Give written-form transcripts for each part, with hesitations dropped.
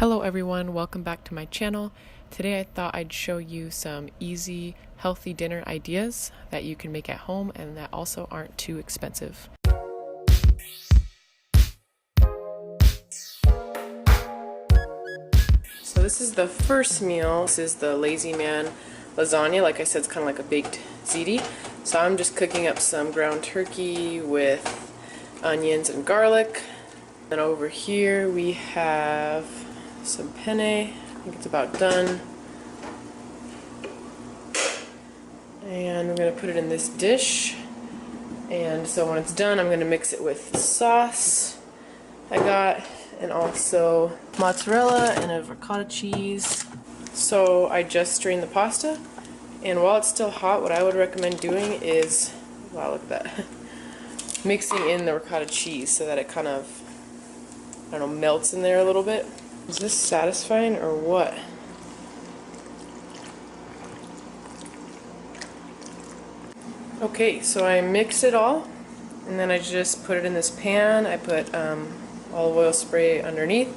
Hello everyone, welcome back to my channel. Today I thought I'd show you some easy, healthy dinner ideas that you can make at home and that also aren't too expensive. So this is the first meal. This is the Lazy Man lasagna. Like I said, it's kind of like a baked ziti. So I'm just cooking up some ground turkey with onions and garlic. And over here we have some penne. I think it's about done. And I'm going to put it in this dish. And so when it's done, I'm going to mix it with the sauce I got, and also mozzarella and a ricotta cheese. So I just strained the pasta, and while it's still hot, what I would recommend doing is, wow, look at that, mixing in the ricotta cheese so that it kind of, I don't know, melts in there a little bit. Is this satisfying or what? Okay, so I mixed it all, and then I just put it in this pan. I put olive oil spray underneath.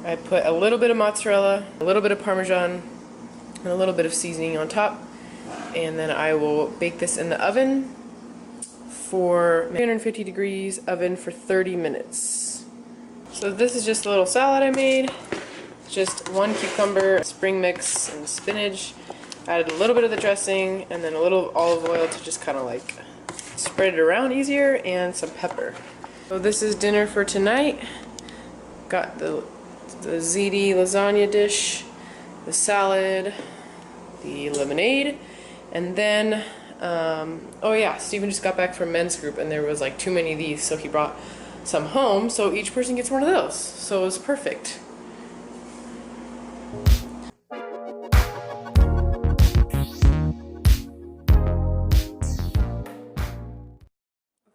I put a little bit of mozzarella, a little bit of Parmesan, and a little bit of seasoning on top. And then I will bake this in the oven for 350 degrees oven for 30 minutes. So this is just a little salad I made. Just one cucumber, spring mix, and spinach. Added a little bit of the dressing and then a little olive oil to just kind of like spread it around easier, and some pepper. So this is dinner for tonight. Got the ziti lasagna dish, the salad, the lemonade, and then oh yeah, Steven just got back from men's group and there was like too many of these, so he brought some home, so each person gets one of those. So it was perfect.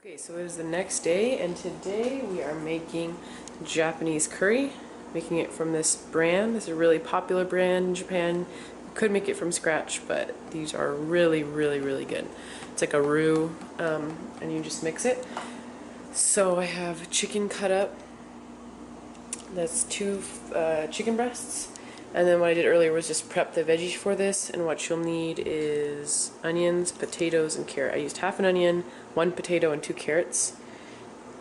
Okay, so it is the next day, and today we are making Japanese curry. Making it from this brand. This is a really popular brand in Japan. You could make it from scratch, but these are really, really, really good. It's like a roux, and you just mix it. So I have chicken cut up. That's 2 chicken breasts. And then what I did earlier was just prep the veggies for this, and what you'll need is onions, potatoes, and carrot. I used half an onion, 1 potato, and 2 carrots,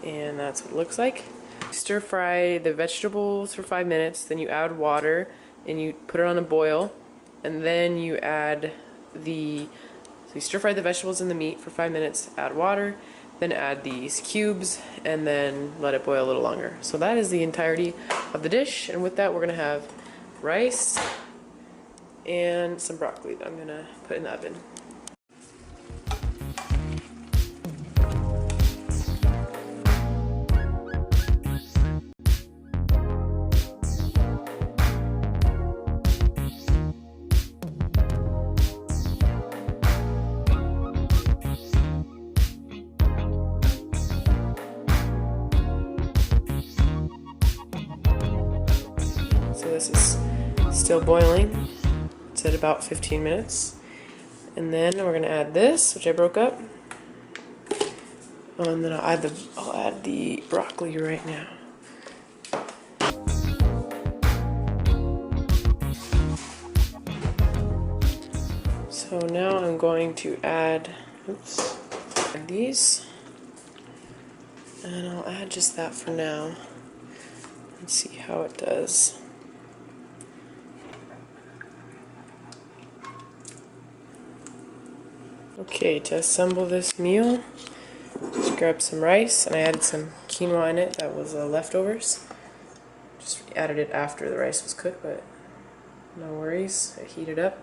and that's what it looks like. Stir fry the vegetables for 5 minutes, then you add water, and you put it on a boil, and then you add so you stir fry the vegetables and the meat for 5 minutes, add water, then add these cubes, and then let it boil a little longer. So that is the entirety of the dish, and with that we're going to have rice and some broccoli that I'm going to put in the oven. So this is still boiling. It's at about 15 minutes. And then we're going to add this, which I broke up. And then I'll add the broccoli right now. So now I'm going to add these. And I'll add just that for now. Let's see how it does. Okay, to assemble this meal, just grab some rice, and I added some quinoa in it that was leftovers. Just added it after the rice was cooked, but no worries, I heat it up.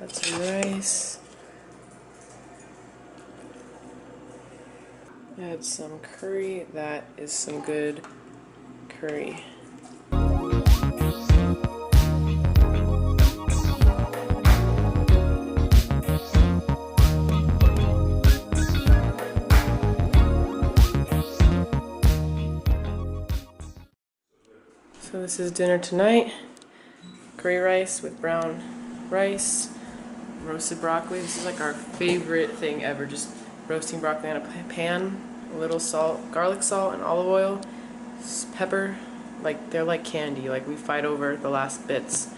Add some rice. Add some curry. That is some good curry. So this is dinner tonight. Curry rice with brown rice, roasted broccoli. This is like our favorite thing ever, just roasting broccoli on a pan, a little salt, garlic salt, and olive oil, pepper, like they're like candy. Like we fight over the last bits.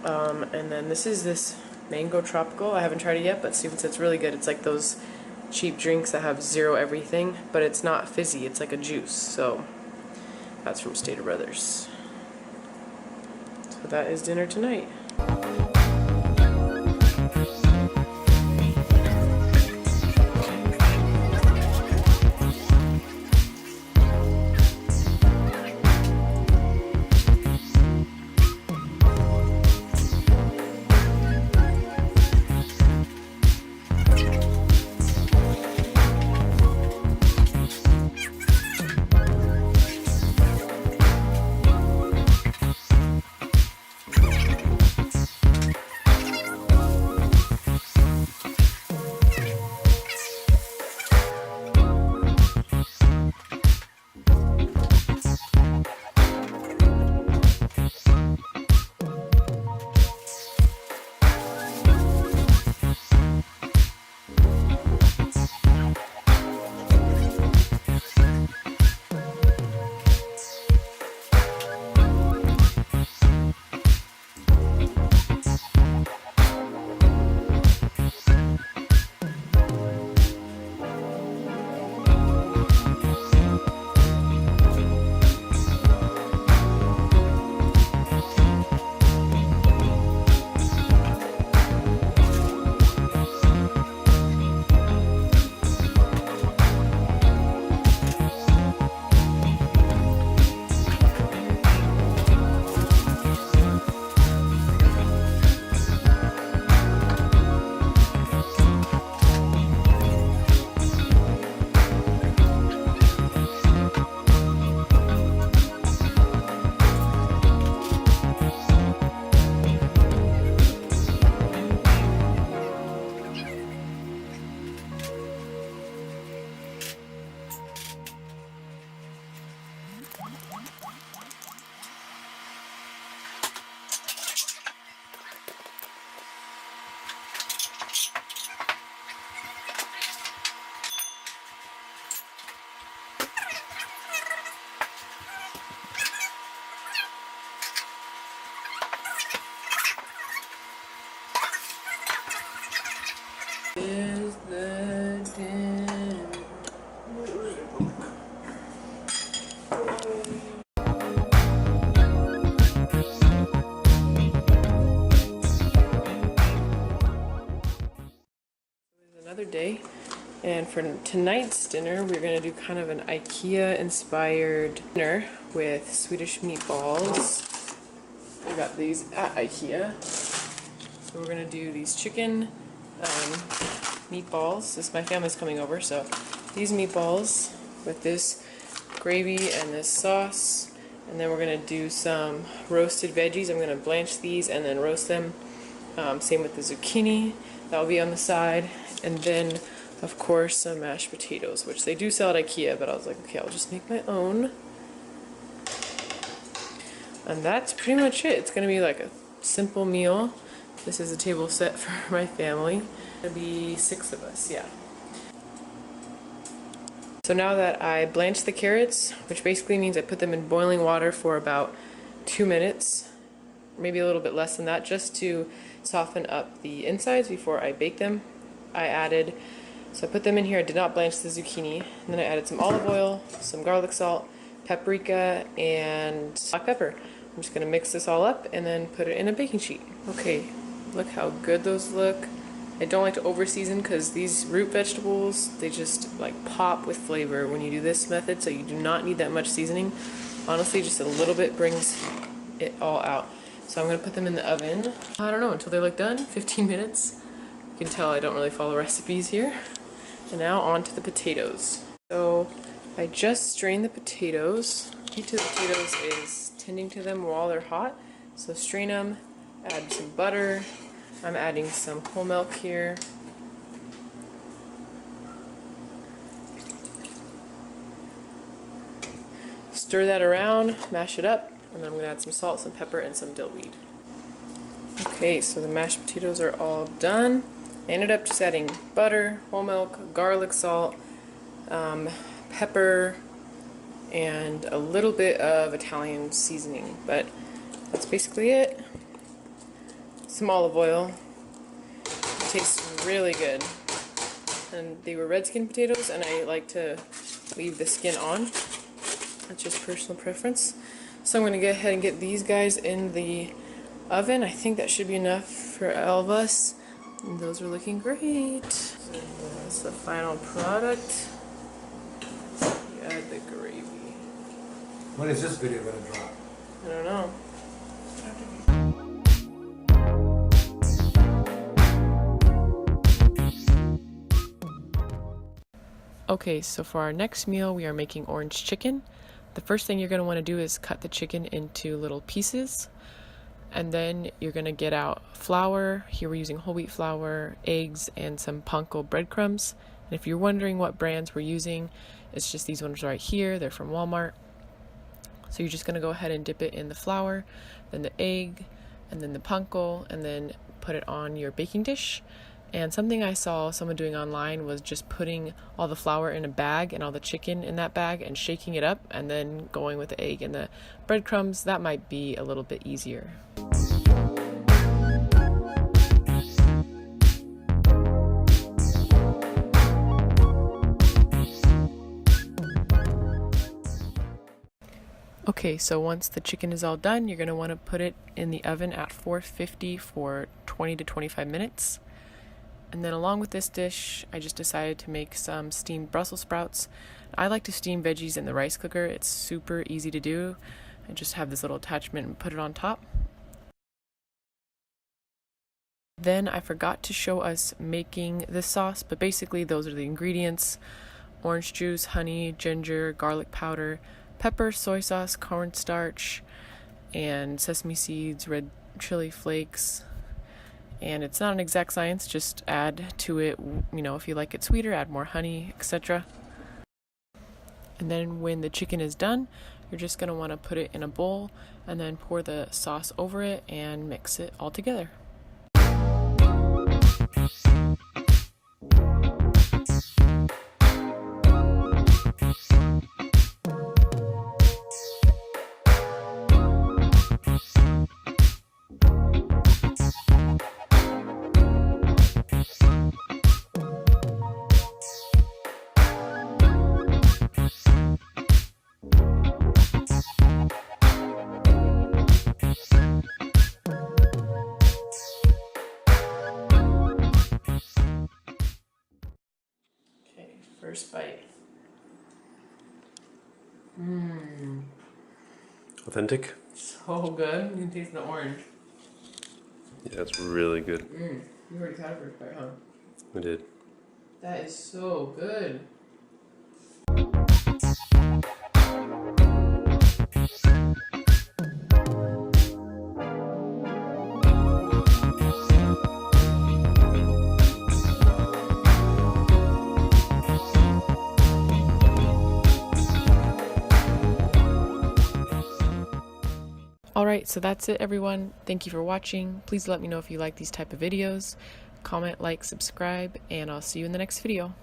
And then this is this mango tropical. I haven't tried it yet, but Steven said it's really good. It's like those cheap drinks that have zero everything, but it's not fizzy. It's like a juice. So that's from Stater Brothers. So that is dinner tonight. Is the dinner. Another day, and for tonight's dinner we're going to do kind of an IKEA inspired dinner with Swedish meatballs. I got these at IKEA. So we're going to do these chicken meatballs. My family's coming over, so these meatballs with this gravy and this sauce, and then we're going to do some roasted veggies. I'm going to blanch these and then roast them. Same with the zucchini, that will be on the side, and then of course some mashed potatoes, which they do sell at IKEA, but I was like, okay, I'll just make my own. And that's pretty much it. It's going to be like a simple meal. This is a table set for my family. It'll be 6 of us, yeah. So now that I blanched the carrots, which basically means I put them in boiling water for about 2 minutes, maybe a little bit less than that, just to soften up the insides before I bake them, so I put them in here. I did not blanch the zucchini, and then I added some olive oil, some garlic salt, paprika, and black pepper. I'm just going to mix this all up and then put it in a baking sheet. Okay, look how good those look. I don't like to over season because these root vegetables, they just like pop with flavor when you do this method, so you do not need that much seasoning. Honestly, just a little bit brings it all out. So I'm going to put them in the oven, I don't know, until they look done, 15 minutes. You can tell I don't really follow recipes here. And now on to the potatoes. So I just strained the potatoes. Key to the potatoes is tending to them while they're hot. So strain them, add some butter. I'm adding some whole milk here. Stir that around, mash it up, and then I'm going to add some salt, some pepper, and some dill weed. Okay, so the mashed potatoes are all done. I ended up just adding butter, whole milk, garlic salt, pepper, and a little bit of Italian seasoning, but that's basically it. Some olive oil. It tastes really good. And they were red skin potatoes, and I like to leave the skin on. That's just personal preference. So I'm going to go ahead and get these guys in the oven. I think that should be enough for all of us. And those are looking great. So that's the final product. You add the gravy. When is this video going to drop? I don't know. Okay, so for our next meal, we are making orange chicken. The first thing you're going to want to do is cut the chicken into little pieces. And then you're going to get out flour. Here we're using whole wheat flour, eggs, and some panko breadcrumbs. And if you're wondering what brands we're using, it's just these ones right here. They're from Walmart. So you're just going to go ahead and dip it in the flour, then the egg, and then the panko, and then put it on your baking dish. And something I saw someone doing online was just putting all the flour in a bag and all the chicken in that bag and shaking it up and then going with the egg and the breadcrumbs. That might be a little bit easier. Okay, so once the chicken is all done, you're going to want to put it in the oven at 450 for 20 to 25 minutes. And then along with this dish, I just decided to make some steamed Brussels sprouts. I like to steam veggies in the rice cooker. It's super easy to do. I just have this little attachment and put it on top. Then I forgot to show us making this sauce, but basically those are the ingredients: orange juice, honey, ginger, garlic powder, pepper, soy sauce, cornstarch, and sesame seeds, red chili flakes. And it's not an exact science, just add to it, if you like it sweeter, add more honey, etc. And then when the chicken is done, you're just going to want to put it in a bowl and then pour the sauce over it and mix it all together. First bite. Authentic? So good. You can taste the orange. Yeah, it's really good. You already had a first bite, huh? I did. That is so good. Alright, so that's it everyone. Thank you for watching. Please let me know if you like these type of videos. Comment, like, subscribe, and I'll see you in the next video.